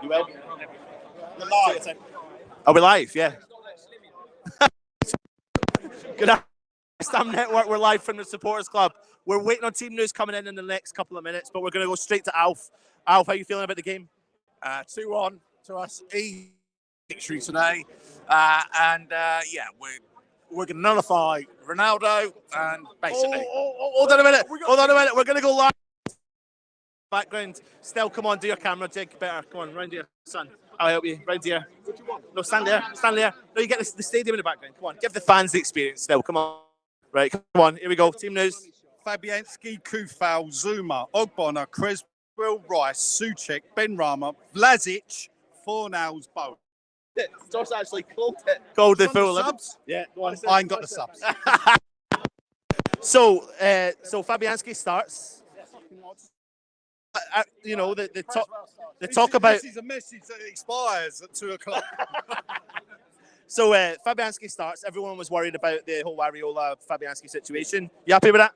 You will? We're live. Are we live? Yeah. Good afternoon, Stam Network. We're live from the Supporters Club. We're waiting on team news coming in the next couple of minutes, but we're going to go straight to Alf. Alf, how are you feeling about the game? 2-1 to us. Easy victory today. Yeah, we're going to nullify Ronaldo and basically. Hold on a minute. Hold on a minute. We're going to go live. Background. Still, come on, do your camera, Jake. Better. Come on, round here, son. I'll help you. Round here. No, stand there. Stand there. No, you get the stadium in the background. Come on, give the fans the experience. Still, come on. Right, come on. Here we go. Team news. Fabianski, Kufal, Zuma, Ogbonna, Creswell, Rice, Suchek, Benrahma, Vlasic, Fornals, Bow. Josh actually called it. Called the full subs? Yeah, go on. I ain't got the subs. So Fabianski starts. You know the talk about. This is a message that expires at 2:00. So Fabianski starts. Everyone was worried about the whole Areola Fabianski situation. You happy with that?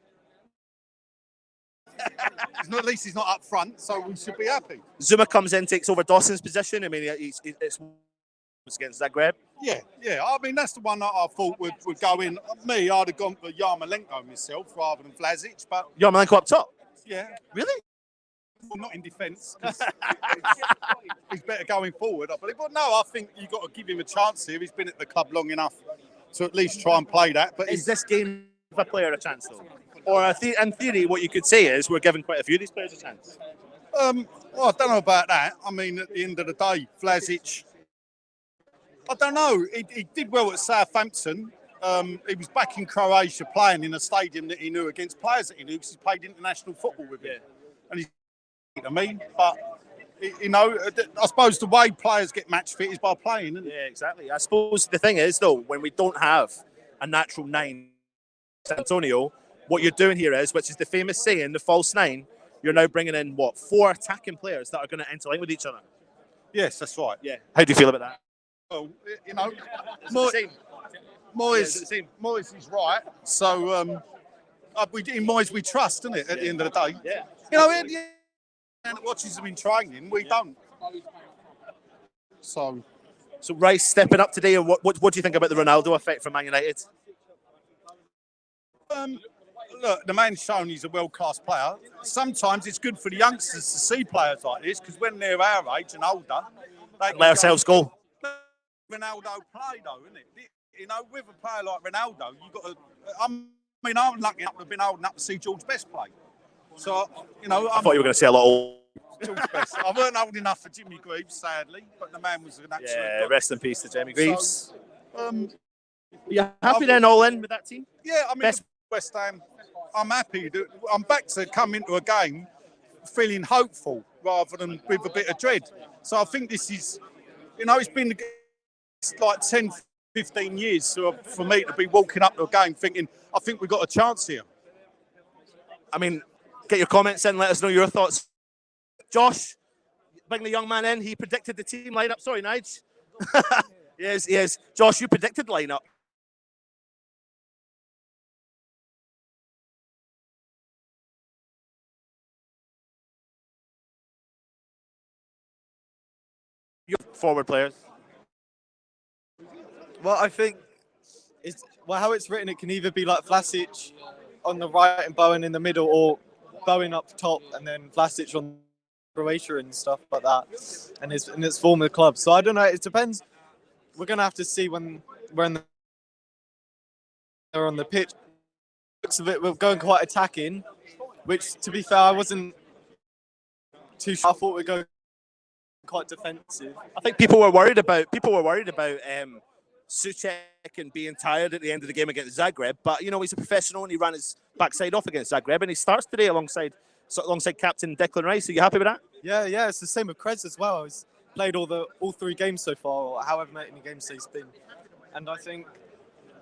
At least he's not up front, so we should be happy. Zuma comes in, takes over Dawson's position. I mean, it's against Zagreb. Yeah. I mean, that's the one that I thought would go in. I'd have gone for Yarmolenko myself rather than Vlasic, but Yarmolenko up top. Yeah. Really? Well, not in defence. He's better going forward, I believe. But no, I think you've got to give him a chance here. He's been at the club long enough to at least try and play that. But is this game give a player a chance, though? Or in theory, what you could say is we're giving quite a few of these players a chance. Well, I don't know about that. I mean, at the end of the day, Vlasic, I don't know. He did well at Southampton. He was back in Croatia playing in a stadium that he knew against players that he knew because he played international football with him. Yeah. And he's to me, but you know, I suppose the way players get match fit is by playing, isn't it? Yeah, exactly. I suppose the thing is, though, when we don't have a natural nine, Antonio, what you're doing here is, which is the famous saying, the false nine, you're now bringing in, 4 attacking players that are going to interlink with each other. Yes, that's right. Yeah. How do you feel about that? Well, you know, Moyes is right. So, in Moyes we trust, isn't it, at the end of the day? Yeah. You know, that watches them in training, we don't. So Rice stepping up today, and what do you think about the Ronaldo effect for Man United? Look, the man's shown he's a world-class player. Sometimes it's good for the youngsters to see players like this because when they're our age and older, they let ourselves go. Ronaldo play though, isn't it? You know, with a player like Ronaldo, you've got to. I'm lucky enough to have been old enough to see George Best play. So, you know, I thought you were going to say a lot of George Best. I weren't old enough for Jimmy Greaves, sadly, but the man was an absolute. Yeah, rest in peace to Jimmy Greaves. So, you happy then, all in with that team? Yeah, I mean, West Ham. I'm happy. I'm back to come into a game feeling hopeful rather than with a bit of dread. So I think this is, you know, it's been like 10, 15 years for me to be walking up to a game thinking, I think we've got a chance here. I mean, get your comments in, let us know your thoughts. Josh, bring the young man in. He predicted the team lineup. Sorry, Nige. Yes. Josh, you predicted the lineup. Your forward players. Well, I think how it's written, it can either be like Vlasic on the right and Bowen in the middle, or Bowen up top and then Vlasic on Croatia and stuff like that, and it's former club. So I don't know. It depends. We're gonna have to see when they're on the pitch. Looks of it, we're going quite attacking, which, to be fair, I wasn't too sure. I thought we'd go quite defensive. I think people were worried about Suchek and being tired at the end of the game against Zagreb, but you know, he's a professional and he ran his backside off against Zagreb, and he starts today alongside captain Declan Rice. Are you happy with that? Yeah, it's the same with Krez as well. He's played all 3 games so far, or however many games he's been, and I think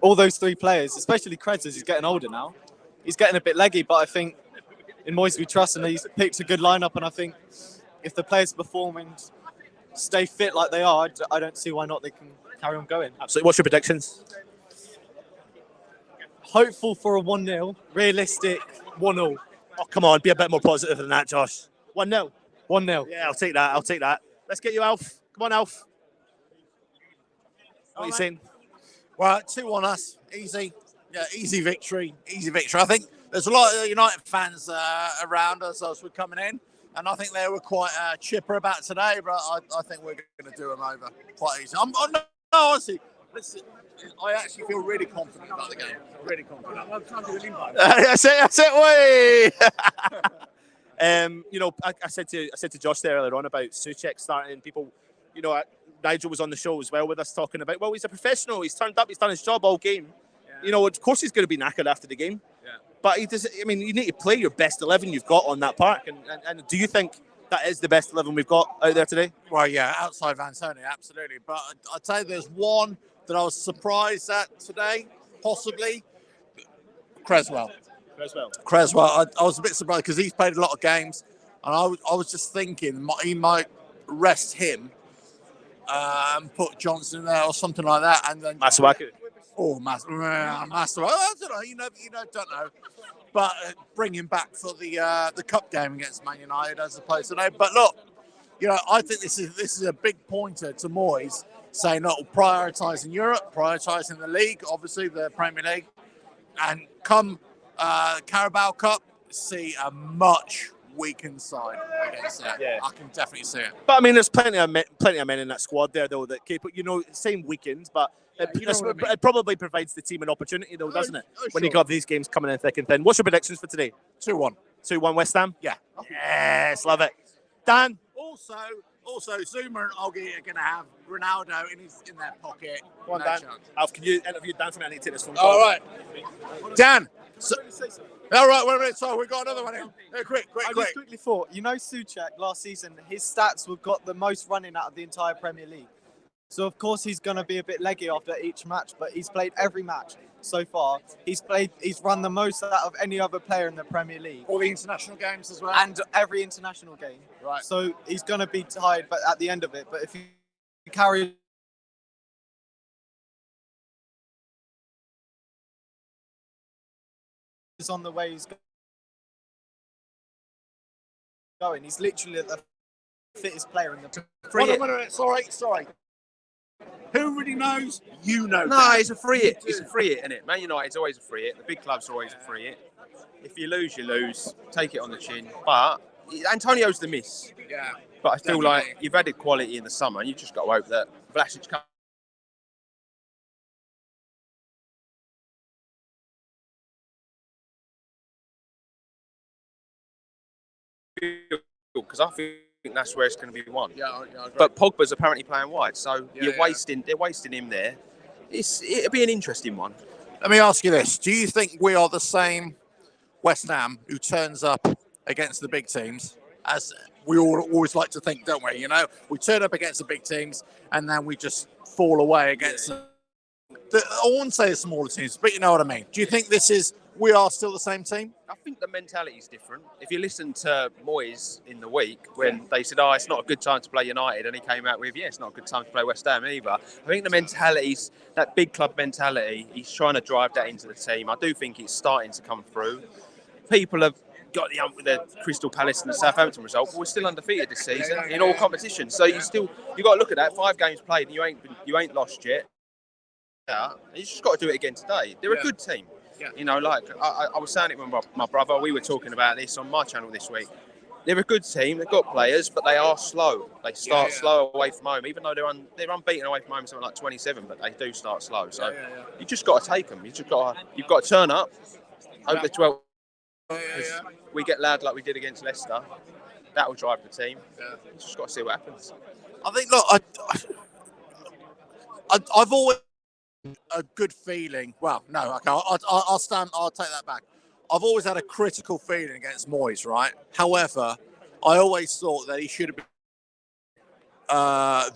all those 3 players, especially Krez, as he's getting older now, he's getting a bit leggy, but I think in Moyes we trust, and he's picked a good lineup, and I think if the players perform and stay fit like they are, I don't see why not they can carry on going. Absolutely. What's your predictions? Hopeful for a 1-0, realistic 1-0. Oh, come on, be a bit more positive than that, Josh. 1-0. 1-0. Yeah, I'll take that. Let's get you, Alf. Come on, Alf. What are you saying? Well, 2-1 us. Easy. Yeah, easy victory. Easy victory. I think there's a lot of United fans around us as we're coming in, and I think they were quite chipper about today, but I think we're going to do them over quite easy. No, honestly, listen, I actually feel really confident about the game. Really confident. I'm trying to do an invite. That's it, way. I said to Josh there earlier on about Souček starting. People, Nigel was on the show as well with us talking about, well, he's a professional. He's turned up. He's done his job all game. Yeah. Of course he's going to be knackered after the game. Yeah. But he does. I mean, you need to play your best 11 you've got on that park. And do you think that is the best 11 we've got out there today? Well, yeah, outside Van Tony, absolutely. But I'd say there's one that I was surprised at today, possibly. Cresswell. I was a bit surprised because he's played a lot of games, and I was just thinking he might rest him and put Johnson in there or something like that, and then Masuaku. Oh, Masuaku. I don't know. You don't know. But bring him back for the cup game against Man United as opposed to today. But look, I think this is a big pointer to Moyes saying, look, prioritising Europe, prioritising the league, obviously the Premier League, and come Carabao Cup, see a much weakened side against that. Yeah. I can definitely see it. But I mean, there's plenty of men in that squad there, though, that keep, same weekend, but it probably provides the team an opportunity, though, doesn't it? When you got these games coming in thick and thin. What's your predictions for today? 2-1. 2-1 West Ham? Yeah. Yes, love it. Dan? Also, Zuma and Oggy are going to have Ronaldo in their pocket. Go on, Dan. Alf, can you interview Dan for me? I need to take this phone call. All right. Dan. All right, wait a minute. So we've got another one in. Quick. I just quickly thought, Souček last season, his stats have got the most running out of the entire Premier League. So, of course, he's going to be a bit leggy after each match, but he's played every match so far. He's run the most out of any other player in the Premier League. All the international games as well? And every international game. Right. So he's going to be tired but at the end of it. But if he carries on the way he's going, he's literally the fittest player in the Premier League. Sorry. Who really knows? You know. No, it's a free hit. It's a free hit, isn't it? Man United's always a free hit. The big clubs are always a free hit. If you lose, you lose. Take it on the chin. But Antonio's the miss. Yeah. But I feel like you've added quality in the summer, and you've just got to hope that Vlasic comes. Because I think that's where it's going to be won. Yeah, but Pogba's apparently playing wide, so they're wasting him there. It'll be an interesting one. Let me ask you this: do you think we are the same West Ham who turns up against the big teams, as we always like to think, don't we? We turn up against the big teams and then we just fall away against I wouldn't say the smaller teams, but you know what I mean. Do you think we are still the same team? I think the mentality is different. If you listen to Moyes in the week when they said, it's not a good time to play United, and he came out with, it's not a good time to play West Ham either. I think the mentality's, that big club mentality, he's trying to drive that into the team. I do think it's starting to come through. People have got the ump with the Crystal Palace and the Southampton result, but we're still undefeated this season in all competitions. So you got to look at that. 5 games played, and you ain't lost yet. Yeah, you just got to do it again today. They're a good team. Yeah. I was saying it with my brother. We were talking about this on my channel this week. They're a good team. They've got players, but they are slow. They start slow away from home, even though they're unbeaten away from home, something like 27. But they do start slow. So you just got to take them. You've got to turn up. Hope the 12. We get loud like we did against Leicester. That will drive the team. Yeah. You just got to see what happens. I think. Look, I've always a good feeling. Well, no, okay, I'll take that back. I've always had a critical feeling against Moyes, right? However, I always thought that he should have been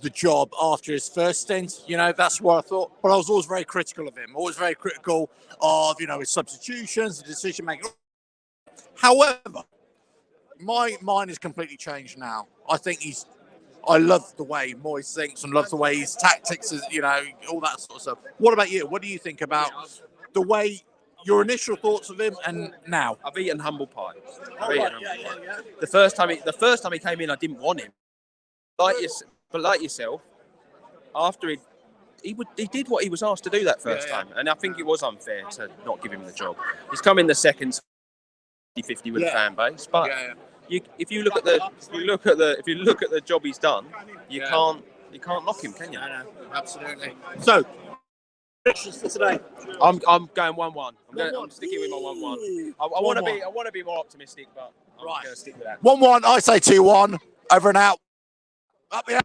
the job after his first stint. That's what I thought. But I was always very critical of him. Always very critical of, his substitutions, the decision making. However, my mind has completely changed now. I love the way Moyes thinks and love the way his tactics is, all that sort of stuff. What about you? What do you think about the way, your initial thoughts of him and now? I've eaten humble pie. The first time he came in, I didn't want him. like yourself, after he did what he was asked to do that first time, and I think it was unfair to not give him the job. He's come in the second 50-50 with the fan base, but if you look at the job he's done, you can't knock him, can you? No, absolutely. So, predictions for today. I'm going 1-1. I'm sticking with my 1-1. I want to be more optimistic, but I'm going to stick with that. 1-1. I say 2-1. Over and out. Up the